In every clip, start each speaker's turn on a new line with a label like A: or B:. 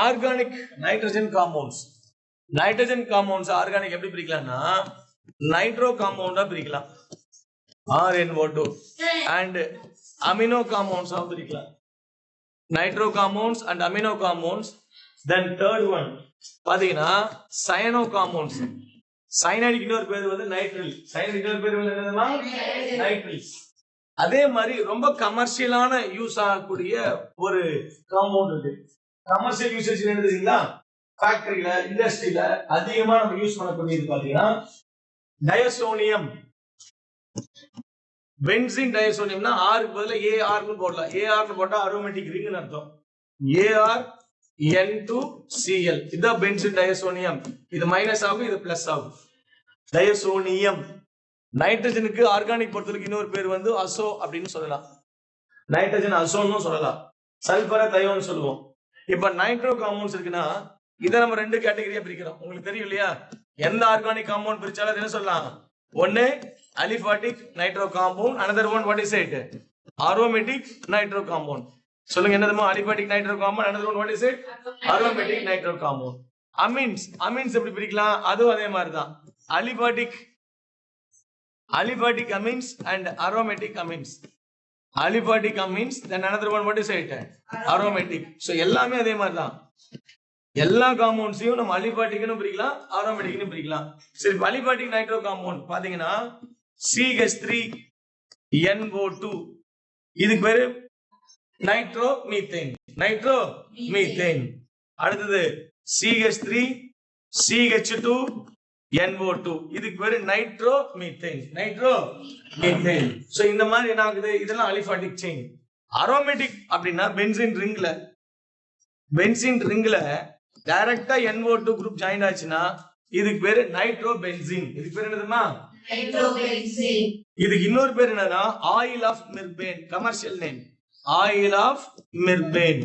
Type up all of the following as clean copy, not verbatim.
A: Organic nitrogen compounds organic எப்படி பிரிக்கலாம்னா nitro காம்பவுண்டா பிரிக்கலாம் RNO2 and amino compounds ஆ பிரிக்கலாம் nitro compounds and amino compounds. Then third one பாத்தீங்கன்னா cyano compounds. சயனைடுக்கு இன்னொரு பேர் வந்து நைட்ரில். சயனைடுக்கு இன்னொரு பேர் வந்து என்னதுமா நைட்ரில்ஸ். அதே மாதிரி ரொம்ப கமர்ஷியலான யூஸ் ஆகக்கூடிய ஒரு காம்பவுண்ட் இருக்கு. கமர்ஷியல் யூசேஜ் என்ன தெரியுங்களா? ஃபேக்டரியில இண்டஸ்ட்ரியில அதிகமா நம்ம யூஸ் பண்ணக்கூடியது பாத்தீங்கன்னா டயசோனியம். பென்சீன் டயசோனியம்னா ஆருக்கு பதிலா AR னு போடலாம். AR னு போட்டா அரோமேட்டிக் ரிங்னு அர்த்தம். ArN2Cl இதுதான் பென்சீன் டயசோனியம். இது மைனஸ் ஆகும், இது பிளஸ் ஆகும். டயசோனியம். நைட்ரஜனுக்கு ஆர்கானிக் பொறுத்தவரைக்கும் இன்னொரு பேர் வந்து அசோ அப்படின்னு சொல்லலாம். நைட்ரஜன் அசோன்னு சொல்லலாம். சல்பரை தயோன்னு சொல்லுவோம். இப்ப நைட்ரோ காம்பவுண்ட்ஸ் இருக்குன்னா இதை நம்ம ரெண்டு கேட்டகரியா பிரிக்கிறோம். உங்களுக்கு தெரியும் இல்லையா? எந்த ஆர்கானிக் காம்பவுண்ட் பிரிச்சாலும் என்ன சொல்லலாம்? ஒன்னு aliphatic nitro compound, another one what is it? aromatic nitro compound. சொல்லுங்க என்னதுமா? Aliphatic nitro compound, another one what is it? aromatic nitro compound. Amines எப்படி பிரிக்கலாம்? அதுவும் அதே மாதிரி தான். Aliphatic amines and aromatic amines. Aliphatic amines, then another one what is it? Aromatic. So எல்லாமே அதே மாதிரி தான். எல்லா காம்பவுண்ட்ஸையும் நம்ம அலிபாட்டிக்னு பிரிக்கலாம், அரோமேட்டிக்னு பிரிக்கலாம். சரி, அலிபாட்டிக் நைட்ரோ காம்பவுண்ட் பாத்தீங்கன்னா CH3NO2 இதுக்கு பேரு நைட்ரோ மீத்தேன். அடுத்தது CH3CH2NO2 இதுக்கு பேரு நைட்ரோ மீத்தேன். சோ இந்த மாதிரி என்ன ஆகுது? இதெல்லாம் அலிபாட்டிக் செயின். அரோமேட்டிக் அப்படின்னா பென்சீன் ரிங்ல டைரக்டா NO2 குரூப் ஜாயின் ஆச்சுன்னா இதுக்கு பேரு நைட்ரோ பென்சீன். இதுக்கு பேர் என்னதுமா? இதுக்கு இன்னொரு பேர் என்னன்னா oil of mirbane. Commercial name oil of mirbane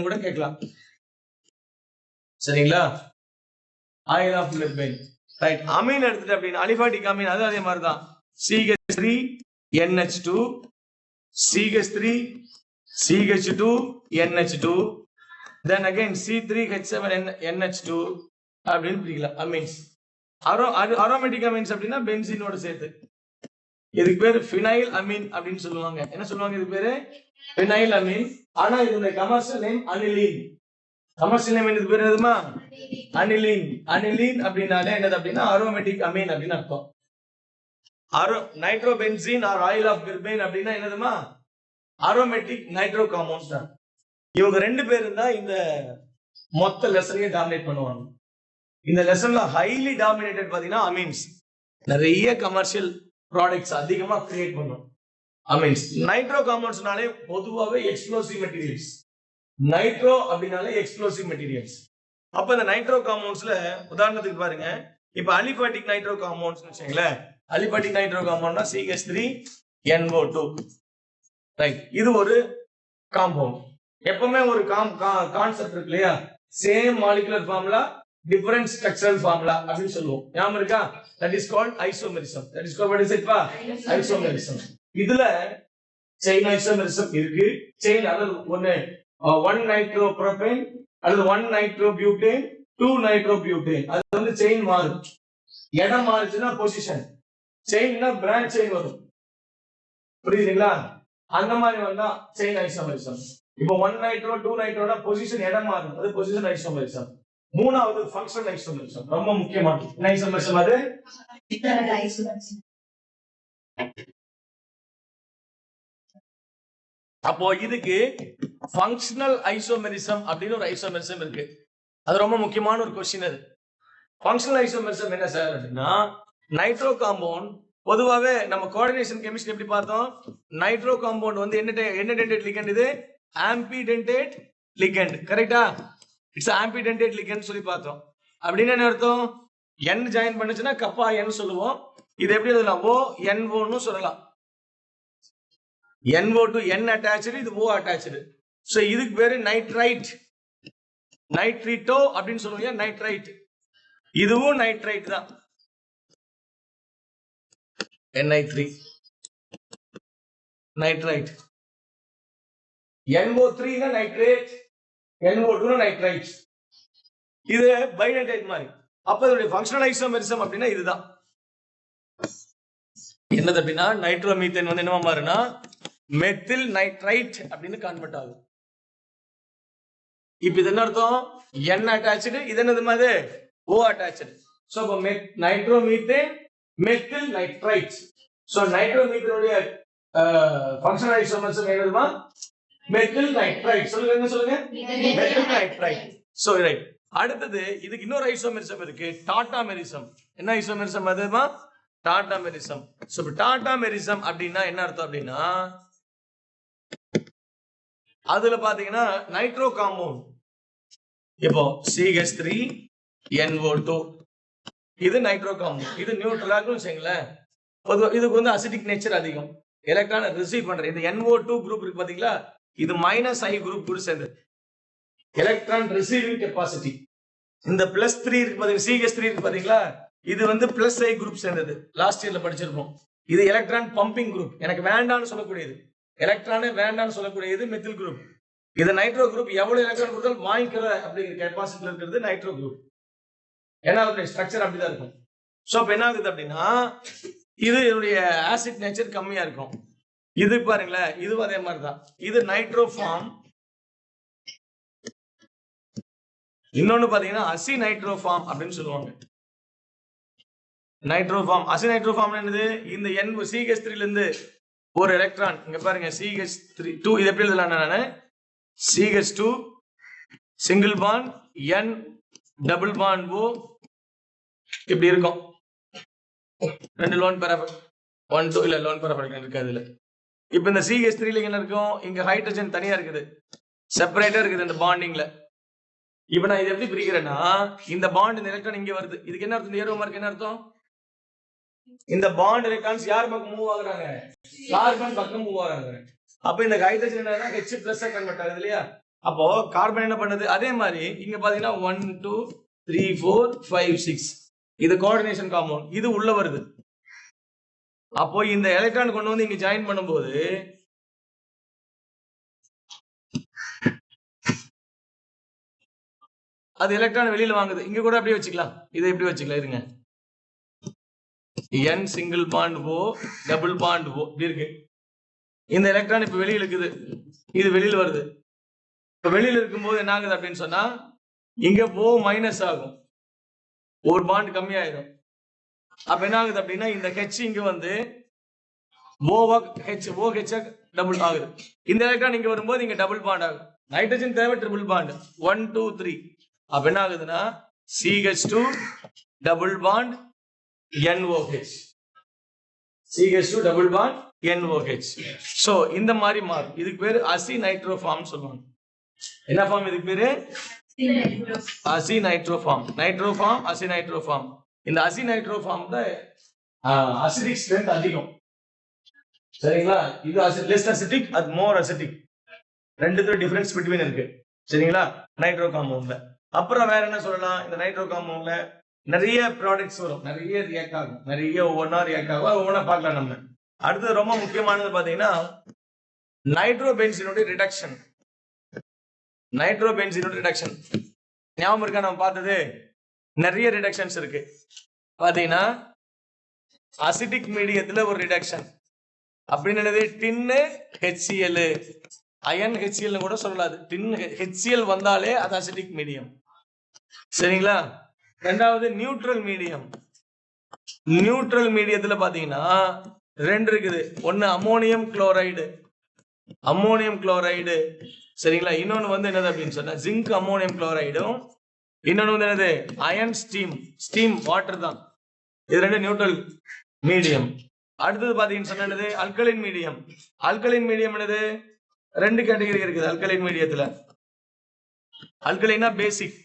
A: கூட கேட்கலாம். சரிங்களா? Oil of mirbane. Right. Amine எடுத்துட்டு அப்படின்னா அலிபாட்டிக் அமீன் அது அதே மாதிரி தான். CH3NH2 CH2NH2 then again C3H7NH2 அப்படின்னு பிரிக்கலாம் அமீன்ஸ். அரோமேட்டிக் அமீன்ஸ் அப்படின்னா பென்சீனோட சேர்த்து. இதுக்கு பேரு ஃபினைல் அமீன் அப்படின்னு சொல்லுவாங்க. என்ன சொல்லுவாங்க? இது பேரு ஃபினைல் அமீன். ஆனா இதோட commercial name aniline. Commercial name இதுக்கு பேரு என்னதுமா? அனிலீன் அப்படின்னாலே என்னது அப்படின்னா அரோமேட்டிக் அமீன் அப்படின்னு அர்த்தம். Nitro benzene or oil of mirbane அப்படின்னா என்னதுமா? அரோமேட்டிக் நைட்ரோ காம்பவுண்ட்ஸ் தான். இவங்க ரெண்டு பேரும் தான் இந்த மொத்த லெசனையும் டாமினேட் பண்ணுவாங்க. இந்த லெசன்ல ஹைலி டாமினேட்டட் பாத்தீங்கன்னா அமீன்ஸ். நிறைய கமர்ஷியல் ப்ராடக்ட்ஸ் அதிகமா கிரியேட் பண்ணும் அமீன்ஸ். நைட்ரோ காம்பவுண்ட்ஸ்னாலே பொதுவாகவே எக்ஸ்ப்ளோசிவ் மெட்டீரியல்ஸ். நைட்ரோ அப்படின்னாலே எக்ஸ்ப்ளோசிவ் மெட்டீரியல்ஸ். அப்ப இந்த நைட்ரோ காம்பவுண்ட்ஸ்ல உதாரணத்துக்கு பாருங்க, இப்ப அலிபாட்டிக் நைட்ரோ காம்பவுண்ட்ஸ் வச்சுங்களேன். Aliphatic nitro காம்பவுண்ட்னா CH3NO2. ரைட். இது ஒரு காம்பவுண்ட். எப்பவுமே ஒரு கான்செப்ட் இருக்கு இல்லையா? Same molecular formula different structural formula அப்படின்னு சொல்லுவோம். ஞாபகம் இருக்கா? That is called isomerism. Isomerism. இதுல செயின் ஐசோமெரிசம் இருக்கு. செயின் அதாவது ஒன்னு 1 நைட்ரோப்ரோபேன் அல்லது 1 நைட்ரோபியூட்டேன் 2 நைட்ரோபியூட்டேன். அது வந்து செயின் மாறும். இடம் மாறுச்சுன்னா பொசிஷன். செயின்னா பிரான்ச் செயின் வரும். புரியுதுங்களா? அந்த மாதிரி வந்தா செயின் ஐசோமெரிசம். இப்போ 1 நைட்ரோ 2 நைட்ரோட பொசிஷன் இடம் மாறும். அது பொசிஷன் ஐசோமெரிசம். மூணாவது ஃபங்க்ஷனல் ஐசோமெரிசம். ரொம்ப முக்கியமானது. என்ன ஐசோமெரிசம் அது? அப்போ இதுக்கு ஃபங்க்ஷனல் ஐசோமெரிசம் அப்படின்னு ஒரு ஐசோமெரிசம் இருக்கு. அது ரொம்ப முக்கியமான ஒரு क्वेश्चन அது. ஃபங்க்ஷனல் ஐசோமெரிசம் என்ன சார் அப்படின்னா நைட்ரோ காம்பவுண்ட் பொதுவாகவே நம்ம கோஆர்டினேஷன் கெமிஸ்ட்ரி எப்படி பார்த்தோம்? நைட்ரோ காம்பவுண்ட் வந்து என்ன டென்டேட் லிகண்ட்? இது ஆம்பிடென்டேட் லிகண்ட். கரெக்டா? இட்ஸ் ஆம்பிடென்டேட் லிகண்ட் சொல்லி பார்த்தோம். அப்படின்னு என்ன அர்த்தம்? N ஜாயின் பண்ணுச்சுன்னா கப்பா N சொல்லுவோம். இது எப்படி எழுதலாம்? ONO ன்னு சொல்லலாம். NO2 N அட்டாச்டு, இது O அட்டாச்டு. சோ இதுக்கு பேரு நைட்ரைட், நைட்ரிட்டோ அப்படின்னு சொல்லுவாங்க. நைட்ரைட். இதுவும் நைட்ரைட் தான். Ni3 nitrite. NO3 nitrate, NO2 nitrite. இது பைநைட்ரேட் மாதிரி. அப்ப இதோட ஃபங்க்ஷனல் ஐசோமெரிசம் அப்படின்னா இதுதான். என்னது அப்படின்னா நைட்ரோமீத்தேன் வந்து என்னவா மாறுனா மெத்தில் நைட்ரைட் அப்படின்னு கன்வெர்ட் ஆகும். இப்ப இது என்ன அர்த்தம்? N அட்டாச்டு, இது என்னது மாதிரி O அட்டாச்டு. சோ அப்ப நைட்ரோமீத்தேன் மெத்தில் நைட்ரைட். சோ நைட்ரோமீத்தேனுடைய ஃபங்க்ஷனல் ஐசோமெரிசம் என்னதுமா? Methyl nitrite. சொல்லுங்க, என்ன சொல்லுங்க? Methyl nitrite. So right. அடுத்தது இதுக்கு இன்னொரு ஐசோமெரிசம் இருக்கு, டாட்டாமெரிசம். என்ன ஐசோமெரிசம் அதுமா? டாட்டாமெரிசம். சோ டாட்டாமெரிசம் அப்படின்னா என்ன அர்த்தம் அப்படின்னா அதுல பாத்தீங்கன்னா நைட்ரோ காம்பவுண்ட். இப்போ CH3 NO2 இது நைட்ரோ காம்பவுண்ட். இது நியூட்ரலா இருக்குன்னு வச்சுங்களேன். இதுக்கு வந்து அசிடிக் நேச்சர் அதிகம், எலக்ட்ரானை ரிசீவ் பண்ற. இந்த NO2 குரூப் இருக்கு பாத்தீங்களா, இது -I குரூப் கூட சேர்ந்தது, எலக்ட்ரான் ரிசீவிங் கெப்பாசிட்டி. இந்த +3 இருக்கு பாத்தீங்களா, CH3 இருக்கு பாத்தீங்களா, இது வந்து +I குரூப் சேர்ந்தது, லாஸ்ட் இயர்ல படிச்சிருப்போம். இது எலக்ட்ரான் பம்பிங் குரூப், எனக்கு வேண்டாம்னு சொல்லக்கூடியது, எலக்ட்ரானே வேண்டாம்னு சொல்லக்கூடியது மெத்தில் குரூப். இது நைட்ரோ குரூப், எவ்வளவு எலக்ட்ரான் கொடுத்தாலும் வாங்கிக்கிற அப்படிங்கிற கெப்பாசிட்டில இருக்கிறது நைட்ரோ குரூப். ஏன்னா அதோட ஸ்ட்ரக்சர் அப்படிதான் இருக்கும். சோ அப்ப என்ன ஆகுது அப்படின்னா இது என்னுடைய ஆசிட் நேச்சர் கம்மியா இருக்கும். இது பாருங்களேன், இது அதே மாதிரிதான். இது நைட்ரோ ஃபார்ம். இன்னொன்னு பாத்தீங்கன்னா அசி நைட்ரோஃபார்ம் அப்படின்னு சொல்லுவாங்க. நைட்ரோஃபார்ம், அசி நைட்ரோஃபார்ம் என்னது? இந்த CH3 ல இருந்து ஒரு எலக்ட்ரான் இங்க பாருங்க, CH3 இது எப்படி எழுதலாம்? நானு CH2 single bond N double bond O இப்படி இருக்கும். ரெண்டு லோன் பேராஃபைல் 1 2 இல்ல லோன் பேராஃபைல் இருக்காது இல்ல. இப்போ இந்த CH3 ல என்ன இருக்கும்? இங்க ஹைட்ரஜன் தனியா இருக்குது, செப்பரேட்டா இருக்குது இந்த பாண்டிங்ல. இப்ப நான் இதை எப்படி பிரிக்கிறேன்னா, இந்த பாண்ட் இந்த எலக்ட்ரான் இங்க வருது, இதுக்கு என்ன அர்த்தம்? ஏரோ மார்க் என்ன அர்த்தம்? இந்த பாண்ட் எலக்ட்ரான்ஸ் யார் பக்கம் மூவ் ஆகுறாங்க? கார்பன் பக்கம் மூவ் ஆகுறாங்க. அப்ப இந்த ஹைட்ரஜன் என்னன்னா H+ கன்வெர்ட் ஆகுது இல்லையா? அப்போ கார்பன் என்ன பண்ணுது? அதே மாதிரி இங்க பாத்தீங்கன்னா 1 2 3 4 5 6 இது கோஆர்டினேஷன் காம்பவுண்ட், இது உள்ள வருது. அப்போ இந்த எலக்ட்ரான் கொண்டு வந்து இங்க ஜாயின் பண்ணும்போது அது எலக்ட்ரான் வெளியில வாங்குது. இங்க கூட அப்படியே வச்சுக்கலாம், இதை எப்படி வச்சுக்கலாம் இருங்க. N single bond O double bond O இப்படி இருக்கு. இந்த எலக்ட்ரான் இப்ப வெளியில இருக்குது, இது வெளியில வருது. இப்ப வெளியில இருக்கும்போது என்ன ஆகுது அப்படின்னு சொன்னா இங்க O மைனஸ் ஆகும், ஒரு பாண்ட் கம்மி ஆயிடும். அப்ப என்ன ஆகுது அப்படின்னா இந்த H இங்க வந்து OH டபுள் ஆகுது. இந்த எலக்ட்ரான் இங்க வரும்போது இங்க டபுள் பாண்ட் ஆகும். நைட்ரஜன் தேவை ட்ரிபிள் பாண்ட் 1 2 3. அப்ப என்ன ஆகுதுன்னா CH2 double bond NOH, CH2 double bond NOH. So இந்த மாதிரி மாறும். இதுக்கு பேரு அசி நைட்ரோஃபார்ம் சொல்லுவாங்க. என்ன ஃபார்ம் இதுக்கு பேரு? அசி நைட்ரோஃபார்ம். நைட்ரோஃபார்ம், அசி நைட்ரோஃபார்ம். இந்த அசி நைட்ரோஃபார்ம் தான் அசிடிக் ஸ்ட்ரென்த் அதிகம். சரிங்களா? இது லெஸ் அசிடிக், அது மோர் அசிடிக். ரெண்டுத்துல டிஃபரன்ஸ் பிட்வீன் இருக்கு. சரிங்களா? நைட்ரோ காம்பவுண்ட்ல. அப்புறம் வேற என்ன சொல்லலாம்? இந்த நைட்ரோ காம்பவுண்ட்ல நிறைய ப்ராடக்ட்ஸ் வரும், நிறைய ரியாக்ட் ஆகும், நிறைய ஒவ்வொன்றா ரியாக்ட் ஆகும். ஒவ்வொன்றா பார்க்கலாம் நம்ம. அடுத்தது ரொம்ப முக்கியமானது பாத்தீங்கன்னா நைட்ரோபென்சீனோட ரிடக்ஷன். நைட்ரோபென்சீனோட ரிடக்ஷன் ஞாபகம் இருக்கா? நம்ம பார்த்தது நிறைய ரிடக்ஷன்ஸ் இருக்கு. பாத்தீங்கன்னா அசிடிக் மீடியத்துல ஒரு ரிடக்ஷன் அப்படின்னு டின்னு HCl, அயன் HCl கூட சொல்லலாது. டின் HCl வந்தாலே அது அசிடிக் மீடியம். சரிங்களா? ரெண்டாவது நியூட்ரல் மீடியம். நியூட்ரல் மீடியத்துல பாத்தீங்கன்னா ரெண்டு இருக்குது. ஒன்னு அமோனியம் குளோரைடு, அமோனியம் குளோரைடு. சரிங்களா? இன்னொன்னு வந்து என்னது அப்படின்னு சொன்னா ஜிங்க் அமோனியம் குளோரைடும். இன்னொன்னு வந்து என்னது அயன் ஸ்டீம் வாட்டர் தான். இது ரெண்டு நியூட்ரல் மீடியம். அடுத்தது பாத்தீங்கன்னு சொன்னா என்னது அல்கலைன் மீடியம். அல்கலைன் மீடியம் என்னது? ரெண்டு கேட்டகரி இருக்குது அல்கலைன் மீடியத்துல. அல்கலைனா பேசிக்,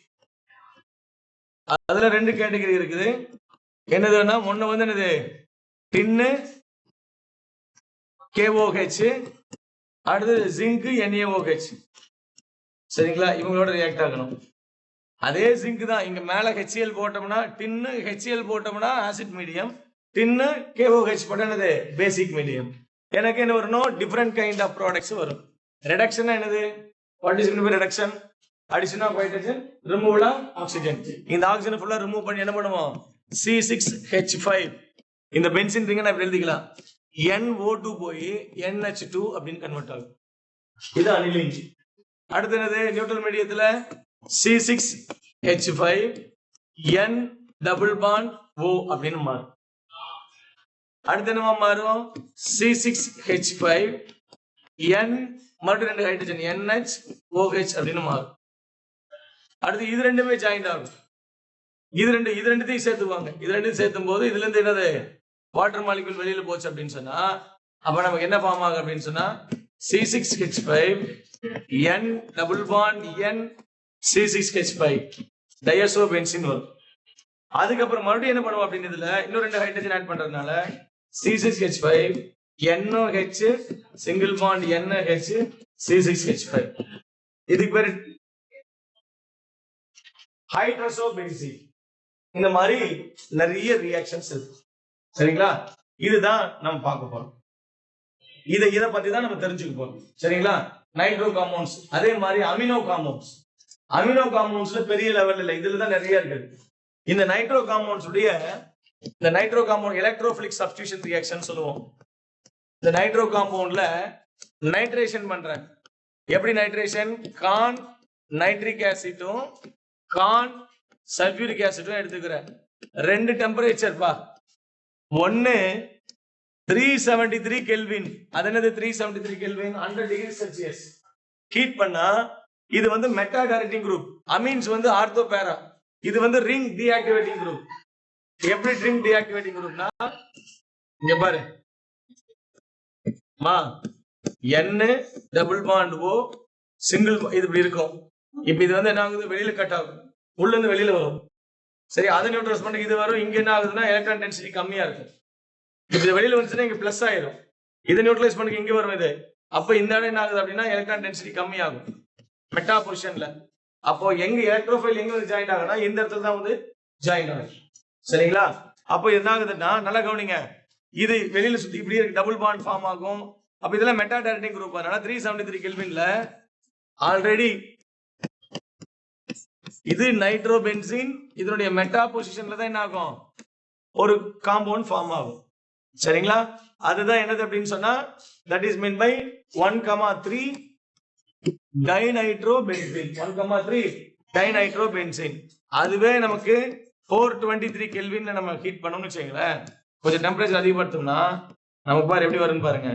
A: அதுல ரெண்டு கேட்டகரி இருக்குது. என்னதுன்னா ஒண்ணு வந்து என்னது டின்னு KOH, அடுத்தது ஜிங்க் NaOH. சரிங்களா? இவங்களோட ரியாக்ட் ஆகணும். அதே ஜிங்க் தான் இங்க மேல HCl போட்டோம்னா, டின்னு HCl போட்டோம்னா ஆசிட் மீடியம், டின்னு KOH போட்டா என்னது பேசிக் மீடியம். எனக்கு என்ன வரணும்? டிஃபரெண்ட் கைண்ட் ஆஃப் ப்ராடக்ட்ஸ் வரும். ரெடக்ஷன் என்னது? What is going to be reduction? Addition of hydrogen, removal of oxygen. இந்த ஆக்சிஜன் ஃபுல்லா ரிமூவ் பண்ணி என்ன பண்ணுவோம்? C6H5. இந்த பென்சின் ரிங்கை நான் எழுதிக்கலாம். NO2 போய் NH2 அப்படின்னு கன்வெர்ட் ஆகும். இது அனிலின். அடுத்து என்னது? நியூட்ரல் மீடியத்துல C6H5 N double bond O அப்படின்னு மாறும். அடுத்து என்னவா மாறும்? C6H5 N மறுபடியும் 2 ஹைட்ரஜன் NH-OH அப்படின்னு மாறும். அடுத்து இது ரெண்டுமே ஜாயிண்ட் ஆகும். இது ரெண்டுத்தையும் சேர்த்துவாங்க. இது ரெண்டையும் சேர்த்தும் போது இதுல இருந்து என்னது? வாட்டர் மாலிகுல் வெளியில போச்சு அப்படின்னு சொன்னா அப்ப நமக்கு என்ன ஃபார்ம் ஆகும் அப்படின்னு சொன்னா C6H5 N double bond N C6H5 டயசோபென்சின் வரும். அதுக்கப்புறம் மறுபடியும் என்ன பண்ணுவோம் அப்படின்னு இதுல இன்னும் 2 ஹைட்ரஜன் ஆட் பண்றதுனால C6H5 NOH single bond NH C6H5. இதுக்கு பேரு ஹைட்ரசோபென்சின். இந்த மாதிரி நிறைய ரியாக்ஷன்ஸ் இருக்கு. சரிங்களா? இதுதான் நம்ம பார்க்க போறோம். இத பத்தி தான் நம்ம தெரிஞ்சுக்க போறோம். சரிங்களா? நைட்ரோ காம்பவுண்ட்ஸ், அதே மாதிரி அமினோ காம்பவுண்ட்ஸ். அமினோ காம்பவுண்ட்ஸ்ல பெரிய லெவல்ல இல்ல, இதுல தான் நிறைய இருக்கு. இந்த நைட்ரோ காம்பவுண்ட்ஸ் உடைய இந்த nitro compound electrophilic substitution reaction சொல்லுவோம். இந்த நைட்ரோ காம்பவுண்ட்ல நைட்ரேஷன் பண்றேன். எப்படி நைட்ரேஷன்? கான் நைட்ரிக் ஆசிட்டும் கான் சல்பியூரிக் ஆசிட்டும் எடுத்துக்கிறேன். 2 டெம்பரேச்சர் பா. ஒன்னு 373 கெல்வின். அது என்னது? 373 கெல்வின் 100 டிகிரி செல்சியஸ் ஹீட் பண்ணா இது வந்து மெட்டா டைரக்டிங் குரூப். அமீன்ஸ் வந்து ஆர்த்தோ பேரா. இது வந்து ரிங் டீஆக்டிவேட்டிங் குரூப். எப்படி ரிங் டீஆக்டிவேட்டிங் குரூப்னா இங்க பாரு மா N double bond O single இது இப்படி இருக்கும். இப்ப இது வந்து என்ன ஆகுது? வெளியில கட் ஆகும், உள்ள இருந்து வெளியில வரும். சரி, அதை நியூட்ரலைஸ் பண்ணி இது வரும். இங்க என்ன ஆகுதுன்னா எலக்ட்ரான் டென்சிட்டி கம்மியா இருக்கும். இப்ப இது வெளியில வந்துச்சுன்னா இங்க பிளஸ் ஆயிரும். இதை நியூட்ரலைஸ் பண்ணி இங்க வரும் இது. அப்ப இந்த இடம் என்ன ஆகுது அப்படின்னா எலக்ட்ரான் டென்சிட்டி கம்மியாகும் மெட்டா பொசிஷன்ல. அப்போ எங்க எலக்ட்ரோஃபைல் எங்க வந்து ஜாயின் ஆகுனா இந்த இடத்துல தான் வந்து ஜாயின் ஆகும். சரிங்களா? அப்போ என்ன ஆகுதுன்னா நல்லா கவனிங்க. இது வெளியில சுத்தி இப்படி டபுள் பாண்ட் ஃபார்ம் ஆகும். அப்ப இதெல்லாம் மெட்டா டைரக்டிங் குரூப். அதனால 373 கெல்வின்ல ஆல்ரெடி இது நைட்ரோபென்சீன். இதனுடைய மெட்டா பொசிஷன்ல தான் என்ன ஆகும்? ஒரு காம்பவுண்ட் ஃபார்ம் ஆகும். சரிங்களா? அதுதான் என்னது அப்படின்னு சொன்னா that is mean by 1,3 dinitrobenzene. 1,3 dinitrobenzene. அதுவே நமக்கு 423 கெல்வின்ல நம்ம ஹீட் பண்ணோம்னு வச்சுங்களேன். கொஞ்சம் டெம்பரேச்சர் அதிகப்படுத்தோம்னா நமக்கு பாரு எப்படி வரும்னு பாருங்க.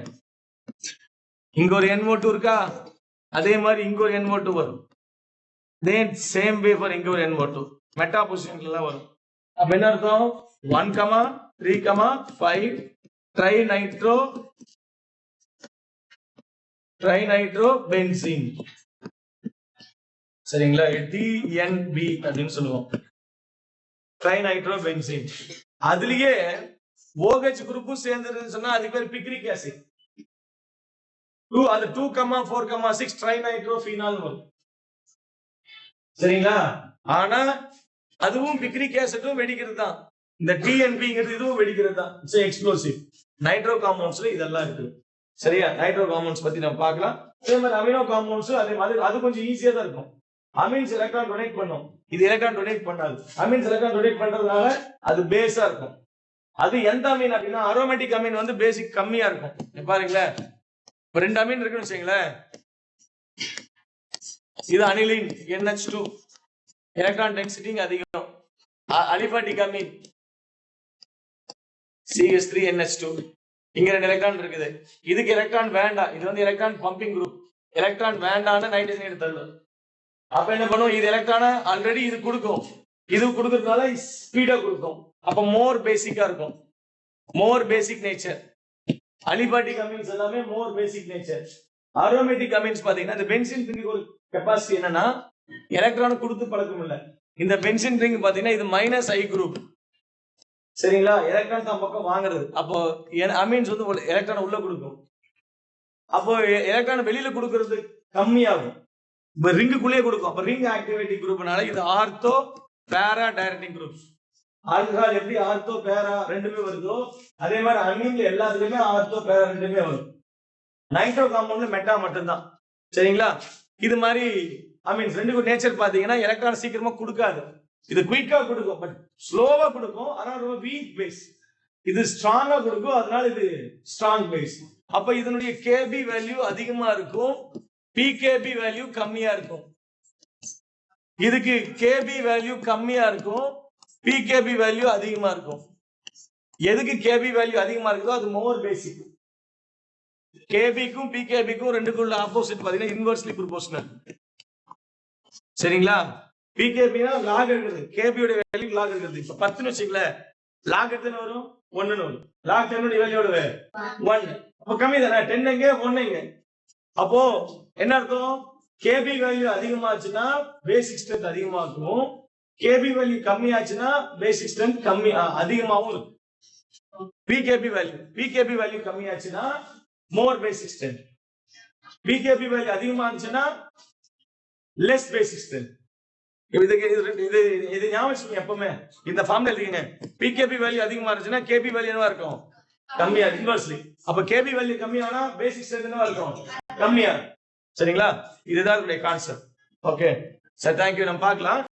A: இங்க ஒரு NO2 இருக்கா, அதே மாதிரி இங்க ஒரு NO2 வரும். சேம் வே ஃபார் இங்க ஒரு NO2 மெட்டா பொசிஷன்ல வரும். அப்ப என்ன அர்த்தம்? 1,3,5 ட்ரைநைட்ரோபென்சீன். சரிங்களா? DNB அப்படின்னு சொல்லுவோம், ட்ரைநைட்ரோபென்சீன். அதுலயே OH குரூப்பும் சேர்ந்துருன்னு சொன்னா அதுக்கு பேர் பிக்ரிக் ஆசிட். அது 2,4,6 ட்ரைநைட்ரோஃபீனால் வரும். சரிங்களா? ஆனா அதுவும் பிக்ரிக் ஆசிட்டும் வெடிக்கிறது தான். இந்த TNBங்கிறது இதுவும் வெடிக்கிறது தான். It's explosive. நைட்ரோ காம்பவுண்ட்ஸ்ல இதெல்லாம் இருக்கு. சரியா? நைட்ரோ காம்பவுண்ட்ஸ் பத்தி நம்ம பார்க்கலாம். அதே மாதிரி அமினோ காம்பவுண்ட்ஸ் அதே மாதிரி அது கொஞ்சம் ஈஸியா தான் இருக்கும். அமீன்ஸ் எலக்ட்ரான் டொனேட் பண்ணும், இது எலக்ட்ரான் டொனேட் பண்ணாது. அமீன்ஸ் எலக்ட்ரான் டொனேட் பண்றதுனால அது பேஸா இருக்கும். அது எந்த அமீன் அப்படின்னா அரோமேட்டிக் அமீன் வந்து பேசிக் கம்மியா இருக்கும். பாருங்களேன், இப்ப 2 அமீன் இருக்குன்னு வச்சுங்களேன். இது அனிலின் NH2 எலக்ட்ரான் டென்சிட்டி அதிகம். அலிபாட்டிக் அமீன் CH3NH2 இங்க 2 எலக்ட்ரான் இருக்குது. இதுக்கு எலக்ட்ரான் வேண்டாம், இது வந்து எலக்ட்ரான் பம்பிங் குரூப். எலக்ட்ரான் வேண்டாம்னு நைட்ரஜன் எடுத்தது. அப்ப என்ன பண்ணும்? இது எலக்ட்ரான ஆல்ரெடி இது கொடுக்கும், இது கொடுக்கறதுனால ஸ்பீடா கொடுக்கும். அப்ப மோர் பேசிக்கா இருக்கும், மோர் பேசிக் நேச்சர். அலிபாட்டிக் அமீன்ஸ் எல்லாமே மோர் பேசிக் நேச்சர். அரோமேட்டிக் அமீன்ஸ் பாத்தீங்கன்னா இந்த பென்சின் ரிங் ஒரு கெபாசிட்டி என்னன்னா எலக்ட்ரான் கொடுத்து பழக்கம் இல்லை. இந்த பென்சின் ரிங் பாத்தீங்கன்னா இது -I குரூப். சரிங்களா? எலக்ட்ரான் தான் பக்கம் வாங்குறது. அப்போ அமீன்ஸ் வந்து எலக்ட்ரான் உள்ள கொடுக்கும். அப்போ எலக்ட்ரான் வெளியில கொடுக்கறது கம்மியாகும், ரிங்குக்குள்ளேயே கொடுக்கும். அப்ப ரிங் ஆக்டிவேட்டிங் குரூப்னால இது ஆர்த்தோ பேரா டைரக்டிங் குரூப்ஸ். ஆல்கஹால் எப்படி ஆர்த்தோ பேரா ரெண்டுமே வருதோ அதே மாதிரி அமீன்ல எல்லாத்துலயுமே ஆர்த்தோ பேரா ரெண்டுமே வரும். நைட்ரோ காம்பவுண்ட்ல மெட்டா மட்டும்தான். சரிங்களா? இது மாதிரி ஐ மீன் ரெண்டுக்கும் நேச்சர் பாத்தீங்கன்னா எலக்ட்ரான் சீக்கிரமா கொடுக்காது. இது குயிக்கா கொடுக்கும், பட் ஸ்லோவா கொடுக்கும். அதனால ரொம்ப வீக் பேஸ். இது ஸ்ட்ராங்கா கொடுக்கும், அதனால இது ஸ்ட்ராங் பேஸ். அப்ப இதனுடைய கேபி வேல்யூ அதிகமா இருக்கும், பிகேபி வேல்யூ கம்மியா இருக்கும். இதுக்கு கேபி வேல்யூ கம்மியா இருக்கும், பிகேபி வேல்யூ அதிகமா இருக்கும். எதுக்கு கேபி வேல்யூ அதிகமா இருக்குதோ அது மோர் பேசிக். கேபிக்கும் பிகேபிக்கும் ரெண்டுக்குள்ள ஆப்போசிட் பாத்தீங்கன்னா இன்வெர்ஸ்லி ப்ரொபோர்ஷனல். சரிங்களா? பிகேபினா லாக் இருக்குது, கேபியோட வேல்யூ லாக் இருக்குது. இப்ப 10ன்னு வச்சுக்கல, லாக் எத்தனை வரும்? 1ன்னு வரும். Log 10 value 1. அப்ப கம்மி தானே, 10 எங்க 1 எங்க. அப்போ என்ன அர்த்தம்? கேபி வேல்யூ அதிகமாச்சுன்னா பேசிக் ஸ்ட்ரென்த் அதிகமாகும், கேபி வேல்யூ கம்மியாச்சுன்னா பேசிக் ஸ்ட்ரென்த் கம்மி அதிகமாகவும் இருக்கும். பிகேபி வேல்யூ கம்மியாச்சுன்னா மோர் பேசிக் ஸ்ட்ரென்த், பிகேபி வேல்யூ அதிகமா இருந்துச்சுன்னா லெஸ் பேசிக் ஸ்ட்ரென்த். இது ஞாபகம் எப்பவுமே இந்த ஃபார்ம்ல எழுதிங்க. பிகேபி வேல்யூ அதிகமா இருந்துச்சுன்னா கேபி வேல்யூ என்னவா இருக்கும்? கம்மியா, இன்வெர்ஸ்லி. அப்ப கேபி வேல்யூ கம்மியானா பேசிக் ஸ்ட்ரென்த் என்னவா இருக்கும்? கம்மியா. சரிங்களா? இதுதான் இதோட கான்செப்ட். Okay sir, thank you. நம்ம பார்க்கலாம்.